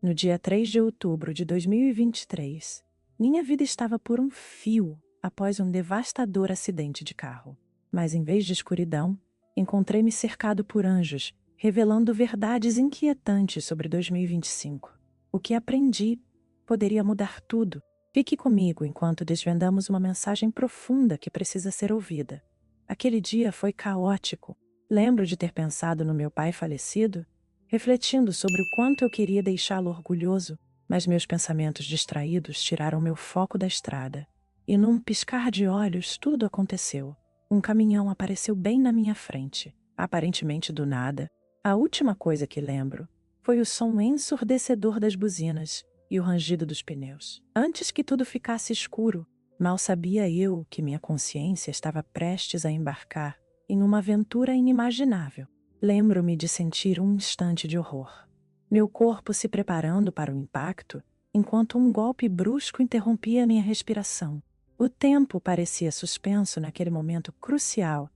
No dia 3 de outubro de 2023, minha vida estava por um fio após um devastador acidente de carro. Mas em vez de escuridão, encontrei-me cercado por anjos, revelando verdades inquietantes sobre 2025. O que aprendi poderia mudar tudo. Fique comigo enquanto desvendamos uma mensagem profunda que precisa ser ouvida. Aquele dia foi caótico. Lembro de ter pensado no meu pai falecido, refletindo sobre o quanto eu queria deixá-lo orgulhoso, mas meus pensamentos distraídos tiraram meu foco da estrada. E num piscar de olhos, tudo aconteceu. Um caminhão apareceu bem na minha frente, aparentemente do nada. A última coisa que lembro foi o som ensurdecedor das buzinas e o rangido dos pneus. Antes que tudo ficasse escuro, mal sabia eu que minha consciência estava prestes a embarcar em uma aventura inimaginável. Lembro-me de sentir um instante de horror. Meu corpo se preparando para o impacto, enquanto um golpe brusco interrompia minha respiração. O tempo parecia suspenso naquele momento crucial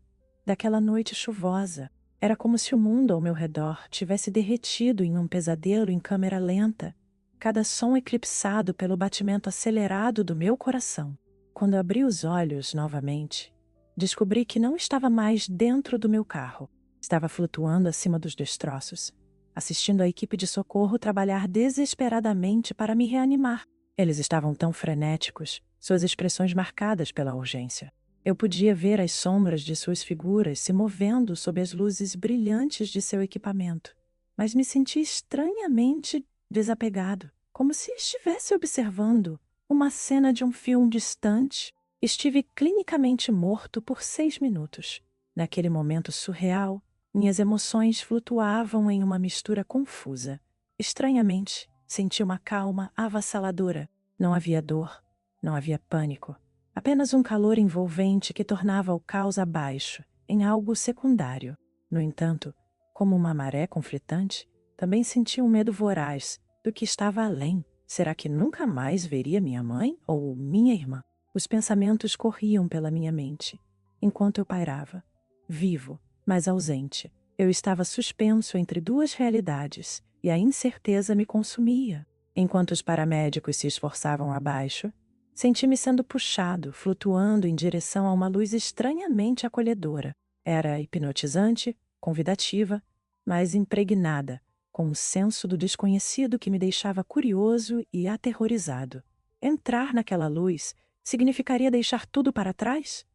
daquela noite chuvosa. Era como se o mundo ao meu redor tivesse derretido em um pesadelo em câmera lenta, cada som eclipsado pelo batimento acelerado do meu coração. Quando abri os olhos novamente, descobri que não estava mais dentro do meu carro. Estava flutuando acima dos destroços, assistindo a equipe de socorro trabalhar desesperadamente para me reanimar. Eles estavam tão frenéticos, suas expressões marcadas pela urgência. Eu podia ver as sombras de suas figuras se movendo sob as luzes brilhantes de seu equipamento, mas me senti estranhamente desapegado, como se estivesse observando uma cena de um filme distante. Estive clinicamente morto por 6 minutos. Naquele momento surreal, minhas emoções flutuavam em uma mistura confusa. Estranhamente, senti uma calma avassaladora. Não havia dor, não havia pânico. Apenas um calor envolvente que tornava o caos abaixo, em algo secundário. No entanto, como uma maré conflitante, também senti um medo voraz do que estava além. Será que nunca mais veria minha mãe ou minha irmã? Os pensamentos corriam pela minha mente, enquanto eu pairava, vivo, mas ausente. Eu estava suspenso entre duas realidades, e a incerteza me consumia. Enquanto os paramédicos se esforçavam abaixo, senti-me sendo puxado, flutuando em direção a uma luz estranhamente acolhedora. Era hipnotizante, convidativa, mas impregnada, com um senso do desconhecido que me deixava curioso e aterrorizado. Entrar naquela luz significaria deixar tudo para trás?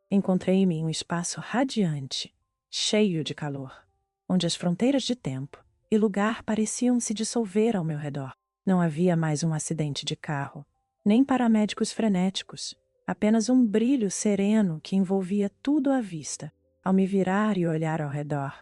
Encontrei-me em um espaço radiante, cheio de calor, onde as fronteiras de tempo e lugar pareciam se dissolver ao meu redor. Não havia mais um acidente de carro, nem paramédicos frenéticos, apenas um brilho sereno que envolvia tudo à vista. Ao me virar e olhar ao redor,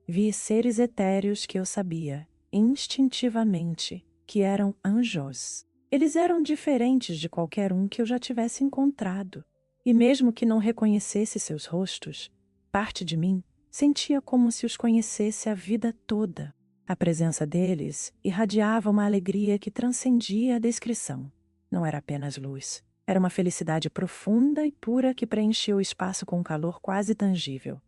vi seres etéreos que eu sabia, instintivamente, que eram anjos. Eles eram diferentes de qualquer um que eu já tivesse encontrado, e mesmo que não reconhecesse seus rostos, parte de mim sentia como se os conhecesse a vida toda. A presença deles irradiava uma alegria que transcendia a descrição. Não era apenas luz. Era uma felicidade profunda e pura que preenchia o espaço com um calor quase tangível.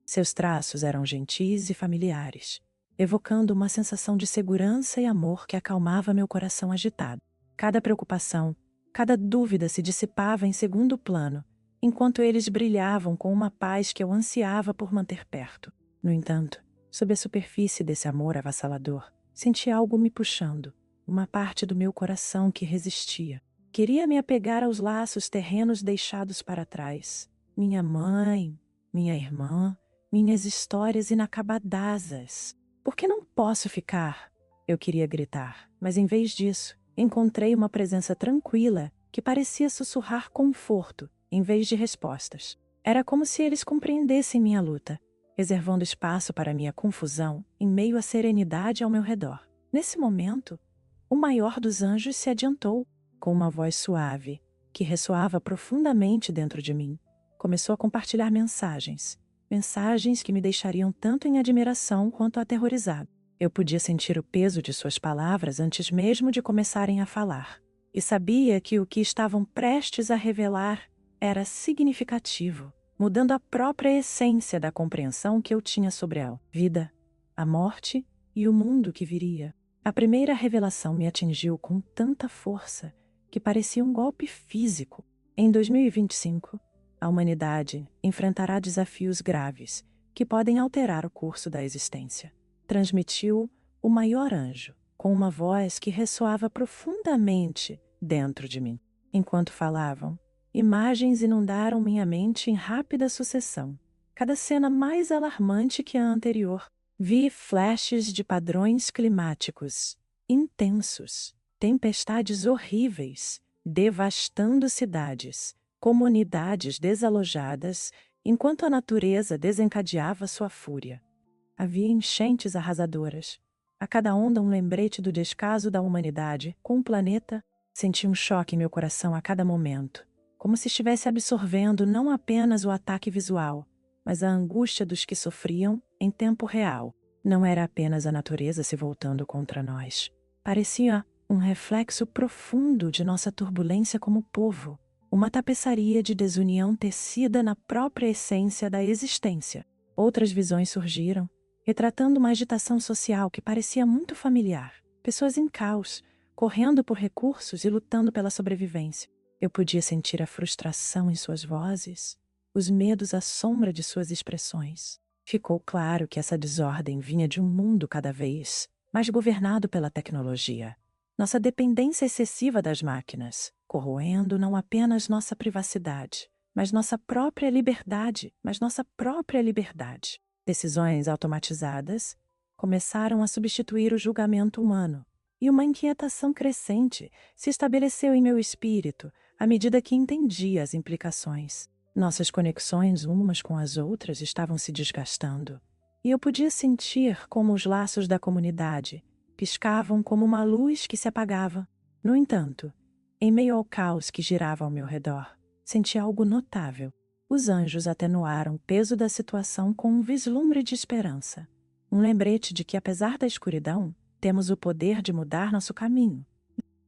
Seus traços eram gentis e familiares, evocando uma sensação de segurança e amor que acalmava meu coração agitado. Cada preocupação, cada dúvida se dissipava em segundo plano, enquanto eles brilhavam com uma paz que eu ansiava por manter perto. No entanto, sob a superfície desse amor avassalador, senti algo me puxando, uma parte do meu coração que resistia. Queria me apegar aos laços terrenos deixados para trás. Minha mãe, minha irmã, minhas histórias inacabadasas. Por que não posso ficar? Eu queria gritar, mas em vez disso, encontrei uma presença tranquila que parecia sussurrar conforto em vez de respostas. Era como se eles compreendessem minha luta, reservando espaço para minha confusão em meio à serenidade ao meu redor. Nesse momento, o maior dos anjos se adiantou, com uma voz suave, que ressoava profundamente dentro de mim. Começou a compartilhar mensagens que me deixariam tanto em admiração quanto aterrorizado. Eu podia sentir o peso de suas palavras antes mesmo de começarem a falar, e sabia que o que estavam prestes a revelar era significativo, mudando a própria essência da compreensão que eu tinha sobre a vida, a morte e o mundo que viria. A primeira revelação me atingiu com tanta força que parecia um golpe físico. Em 2025, a humanidade enfrentará desafios graves que podem alterar o curso da existência. Transmitiu o maior anjo, com uma voz que ressoava profundamente dentro de mim. Enquanto falavam, imagens inundaram minha mente em rápida sucessão, cada cena mais alarmante que a anterior. Vi flashes de padrões climáticos intensos, tempestades horríveis, devastando cidades, comunidades desalojadas, enquanto a natureza desencadeava sua fúria. Havia enchentes arrasadoras. A cada onda um lembrete do descaso da humanidade com o planeta. Senti um choque em meu coração a cada momento, como se estivesse absorvendo não apenas o ataque visual, mas a angústia dos que sofriam em tempo real. Não era apenas a natureza se voltando contra nós. Parecia um reflexo profundo de nossa turbulência como povo, uma tapeçaria de desunião tecida na própria essência da existência. Outras visões surgiram, retratando uma agitação social que parecia muito familiar. Pessoas em caos, correndo por recursos e lutando pela sobrevivência. Eu podia sentir a frustração em suas vozes, os medos à sombra de suas expressões. Ficou claro que essa desordem vinha de um mundo cada vez mais governado pela tecnologia. Nossa dependência excessiva das máquinas, corroendo não apenas nossa privacidade, mas nossa própria liberdade, Decisões automatizadas começaram a substituir o julgamento humano, e uma inquietação crescente se estabeleceu em meu espírito à medida que entendia as implicações. Nossas conexões umas com as outras estavam se desgastando, e eu podia sentir como os laços da comunidade piscavam como uma luz que se apagava. No entanto, em meio ao caos que girava ao meu redor, senti algo notável. Os anjos atenuaram o peso da situação com um vislumbre de esperança. Um lembrete de que, apesar da escuridão, temos o poder de mudar nosso caminho.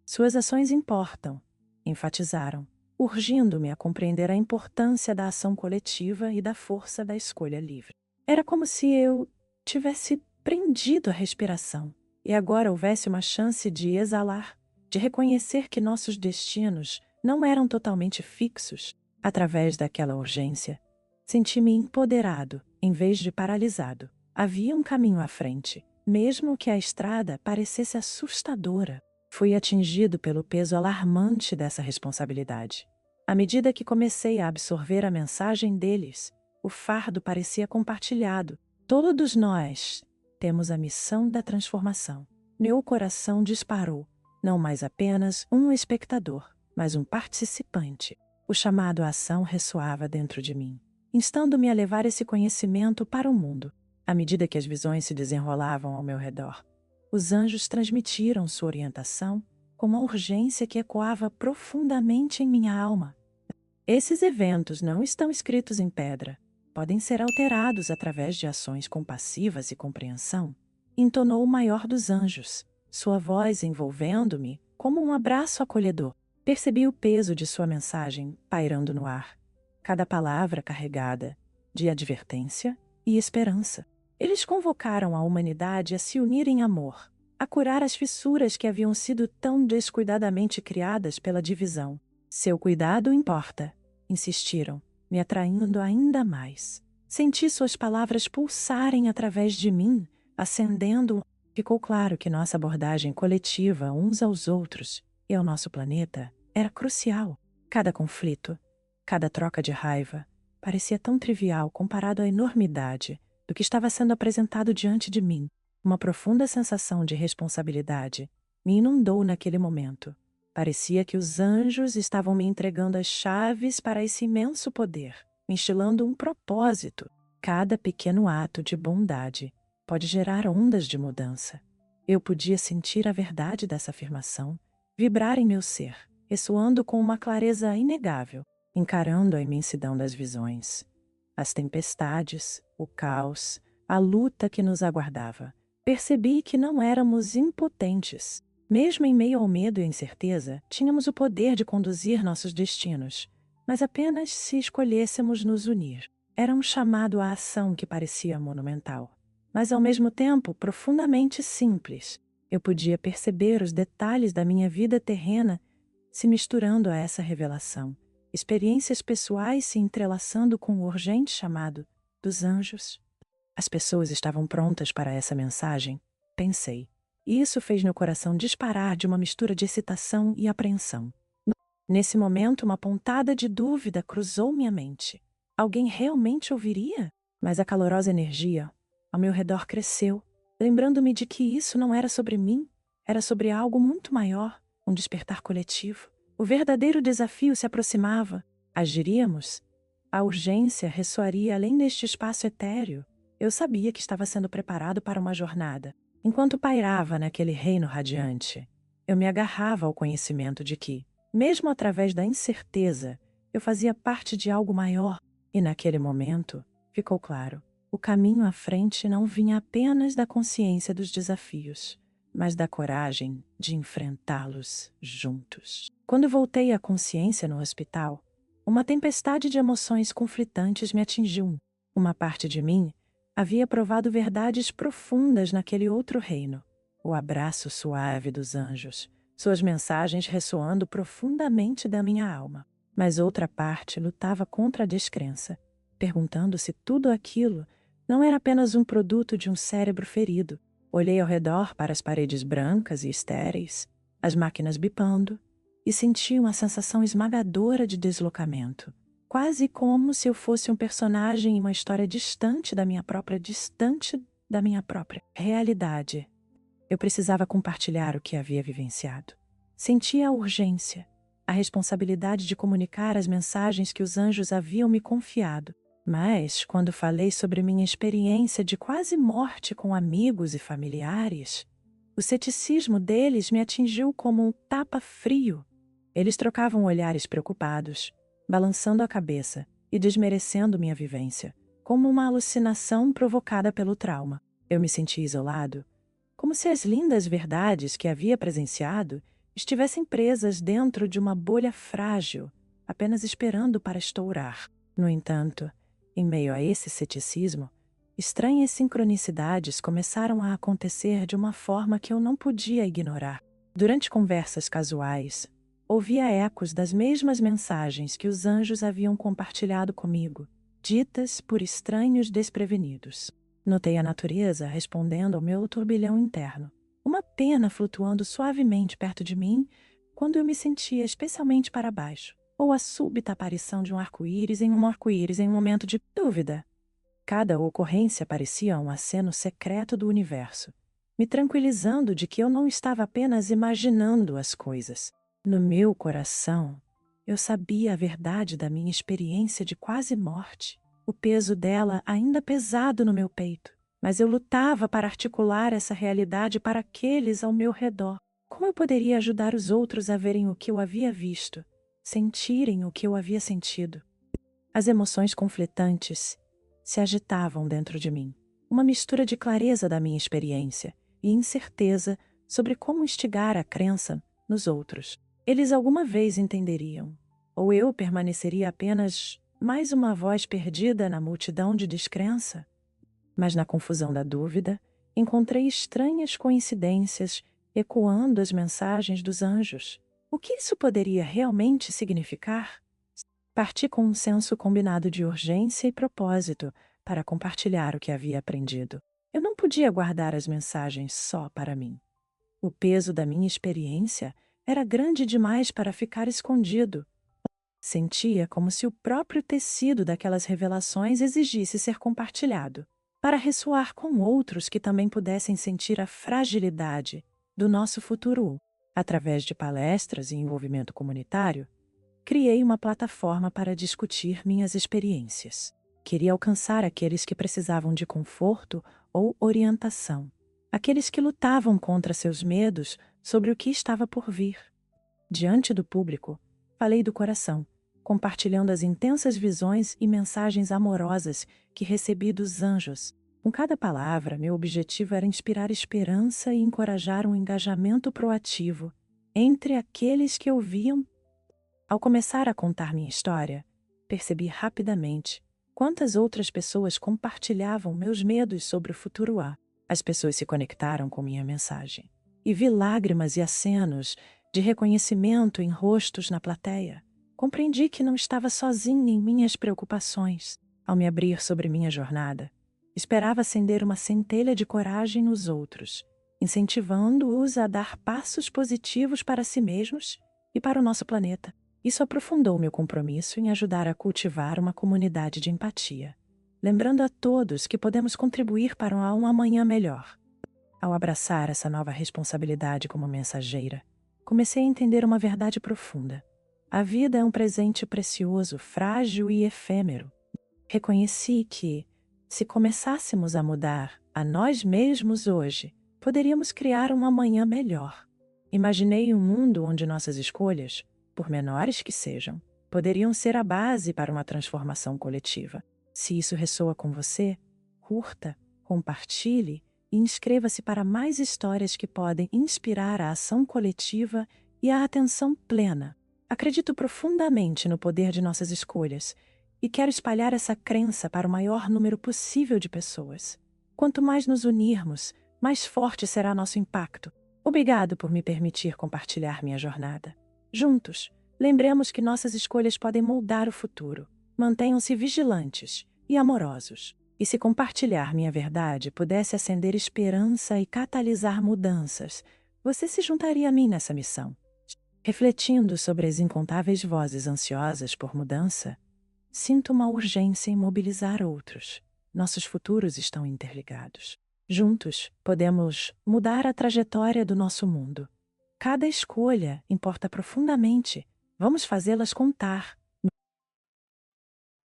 Suas ações importam, enfatizaram, urgindo-me a compreender a importância da ação coletiva e da força da escolha livre. Era como se eu tivesse prendido a respiração e agora houvesse uma chance de exalar, de reconhecer que nossos destinos não eram totalmente fixos. Através daquela urgência, senti-me empoderado em vez de paralisado. Havia um caminho à frente, mesmo que a estrada parecesse assustadora. Fui atingido pelo peso alarmante dessa responsabilidade. À medida que comecei a absorver a mensagem deles, o fardo parecia compartilhado. Todos nós temos a missão da transformação. Meu coração disparou, não mais apenas um espectador, mas um participante. O chamado à ação ressoava dentro de mim, instando-me a levar esse conhecimento para o mundo. À medida que as visões se desenrolavam ao meu redor, os anjos transmitiram sua orientação com uma urgência que ecoava profundamente em minha alma. Esses eventos não estão escritos em pedra. Podem ser alterados através de ações compassivas e compreensão, entonou o maior dos anjos, sua voz envolvendo-me como um abraço acolhedor. Percebi o peso de sua mensagem pairando no ar, cada palavra carregada de advertência e esperança. Eles convocaram a humanidade a se unir em amor, a curar as fissuras que haviam sido tão descuidadamente criadas pela divisão. Seu cuidado importa, insistiram, me atraindo ainda mais. Senti suas palavras pulsarem através de mim, acendendo. Ficou claro que nossa abordagem coletiva uns aos outros e ao nosso planeta era crucial. Cada conflito, cada troca de raiva, parecia tão trivial comparado à enormidade do que estava sendo apresentado diante de mim. Uma profunda sensação de responsabilidade me inundou naquele momento. Parecia que os anjos estavam me entregando as chaves para esse imenso poder, me instilando um propósito. Cada pequeno ato de bondade pode gerar ondas de mudança. Eu podia sentir a verdade dessa afirmação vibrar em meu ser, ressoando com uma clareza inegável, encarando a imensidão das visões, as tempestades, o caos, a luta que nos aguardava. Percebi que não éramos impotentes. Mesmo em meio ao medo e à incerteza, tínhamos o poder de conduzir nossos destinos, mas apenas se escolhêssemos nos unir. Era um chamado à ação que parecia monumental, mas ao mesmo tempo profundamente simples. Eu podia perceber os detalhes da minha vida terrena se misturando a essa revelação, experiências pessoais se entrelaçando com o urgente chamado dos anjos. As pessoas estavam prontas para essa mensagem, pensei, e isso fez meu coração disparar de uma mistura de excitação e apreensão. Nesse momento, uma pontada de dúvida cruzou minha mente. Alguém realmente ouviria? Mas a calorosa energia ao meu redor cresceu, lembrando-me de que isso não era sobre mim, era sobre algo muito maior, um despertar coletivo. O verdadeiro desafio se aproximava. Agiríamos? A urgência ressoaria além deste espaço etéreo. Eu sabia que estava sendo preparado para uma jornada. Enquanto pairava naquele reino radiante, eu me agarrava ao conhecimento de que, mesmo através da incerteza, eu fazia parte de algo maior. E naquele momento, ficou claro, o caminho à frente não vinha apenas da consciência dos desafios, mas da coragem de enfrentá-los juntos. Quando voltei à consciência no hospital, uma tempestade de emoções conflitantes me atingiu. Uma parte de mim havia provado verdades profundas naquele outro reino, o abraço suave dos anjos, suas mensagens ressoando profundamente da minha alma. Mas outra parte lutava contra a descrença, perguntando se tudo aquilo não era apenas um produto de um cérebro ferido. Olhei ao redor para as paredes brancas e estéreis, as máquinas bipando, e senti uma sensação esmagadora de deslocamento, quase como se eu fosse um personagem em uma história distante da minha própria realidade. Eu precisava compartilhar o que havia vivenciado. Sentia a urgência, a responsabilidade de comunicar as mensagens que os anjos haviam me confiado. Mas, quando falei sobre minha experiência de quase morte com amigos e familiares, o ceticismo deles me atingiu como um tapa frio. Eles trocavam olhares preocupados, balançando a cabeça e desmerecendo minha vivência, como uma alucinação provocada pelo trauma. Eu me senti isolado, como se as lindas verdades que havia presenciado estivessem presas dentro de uma bolha frágil, apenas esperando para estourar. No entanto, em meio a esse ceticismo, estranhas sincronicidades começaram a acontecer de uma forma que eu não podia ignorar. Durante conversas casuais, ouvia ecos das mesmas mensagens que os anjos haviam compartilhado comigo, ditas por estranhos desprevenidos. Notei a natureza respondendo ao meu turbilhão interno, uma pena flutuando suavemente perto de mim quando eu me sentia especialmente para baixo, ou a súbita aparição de um arco-íris em um momento de dúvida. Cada ocorrência parecia um aceno secreto do universo, me tranquilizando de que eu não estava apenas imaginando as coisas. No meu coração, eu sabia a verdade da minha experiência de quase morte, o peso dela ainda pesado no meu peito, mas eu lutava para articular essa realidade para aqueles ao meu redor. Como eu poderia ajudar os outros a verem o que eu havia visto, sentirem o que eu havia sentido? As emoções conflitantes se agitavam dentro de mim, uma mistura de clareza da minha experiência e incerteza sobre como instigar a crença nos outros. Eles alguma vez entenderiam, ou eu permaneceria apenas mais uma voz perdida na multidão de descrença? Mas na confusão da dúvida, encontrei estranhas coincidências ecoando as mensagens dos anjos. O que isso poderia realmente significar? Parti com um senso combinado de urgência e propósito para compartilhar o que havia aprendido. Eu não podia guardar as mensagens só para mim. O peso da minha experiência era grande demais para ficar escondido. Sentia como se o próprio tecido daquelas revelações exigisse ser compartilhado, para ressoar com outros que também pudessem sentir a fragilidade do nosso futuro. Através de palestras e envolvimento comunitário, criei uma plataforma para discutir minhas experiências. Queria alcançar aqueles que precisavam de conforto ou orientação, aqueles que lutavam contra seus medos sobre o que estava por vir. Diante do público, falei do coração, compartilhando as intensas visões e mensagens amorosas que recebi dos anjos. Com cada palavra, meu objetivo era inspirar esperança e encorajar um engajamento proativo entre aqueles que ouviam. Ao começar a contar minha história, percebi rapidamente quantas outras pessoas compartilhavam meus medos sobre o futuro A. As pessoas se conectaram com minha mensagem, e vi lágrimas e acenos de reconhecimento em rostos na plateia. Compreendi que não estava sozinha em minhas preocupações. Ao me abrir sobre minha jornada, esperava acender uma centelha de coragem nos outros, incentivando-os a dar passos positivos para si mesmos e para o nosso planeta. Isso aprofundou meu compromisso em ajudar a cultivar uma comunidade de empatia, lembrando a todos que podemos contribuir para um amanhã melhor. Ao abraçar essa nova responsabilidade como mensageira, comecei a entender uma verdade profunda. A vida é um presente precioso, frágil e efêmero. Reconheci que, se começássemos a mudar a nós mesmos hoje, poderíamos criar um amanhã melhor. Imaginei um mundo onde nossas escolhas, por menores que sejam, poderiam ser a base para uma transformação coletiva. Se isso ressoa com você, curta, compartilhe e inscreva-se para mais histórias que podem inspirar a ação coletiva e a atenção plena. Acredito profundamente no poder de nossas escolhas e quero espalhar essa crença para o maior número possível de pessoas. Quanto mais nos unirmos, mais forte será nosso impacto. Obrigado por me permitir compartilhar minha jornada. Juntos, lembremos que nossas escolhas podem moldar o futuro. Mantenham-se vigilantes e amorosos. E se compartilhar minha verdade pudesse acender esperança e catalisar mudanças, você se juntaria a mim nessa missão. Refletindo sobre as incontáveis vozes ansiosas por mudança, sinto uma urgência em mobilizar outros. Nossos futuros estão interligados. Juntos, podemos mudar a trajetória do nosso mundo. Cada escolha importa profundamente. Vamos fazê-las contar.